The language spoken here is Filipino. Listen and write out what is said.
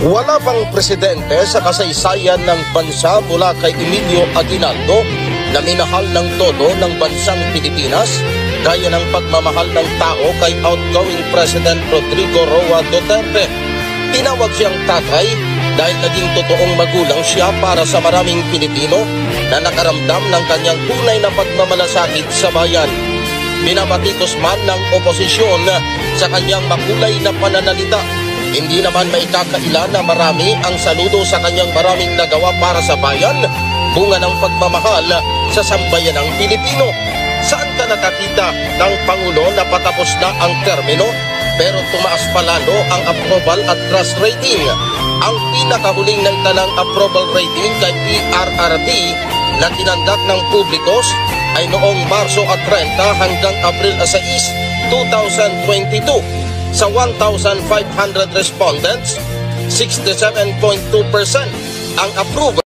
Wala pang presidente sa kasaysayan ng bansa mula kay Emilio Aguinaldo na minahal ng todo ng bansang Pilipinas gaya ng pagmamahal ng tao kay outgoing President Rodrigo Roa Duterte. Tinawag siyang tatay dahil naging totoong magulang siya para sa maraming Pilipino na nakaramdam ng kanyang tunay na pagmamalasakit sa bayan. Binabatikos man ng oposisyon sa kanyang makulay na pananalita. Hindi naman maikakaila na marami ang saludo sa kanyang maraming nagawa para sa bayan, bunga ng pagmamahal sa sambayanang Pilipino. Saan ka nakakita ng Pangulo na patapos na ang termino pero tumaas pa lalo ang approval at trust rating? Ang pinakahuling na italang approval rating kay PRRD na tinanggap ng publikos ay noong Marso at 30 hanggang Abril 6, 2022. Sa 1,500 respondents, 67.2% ang approve.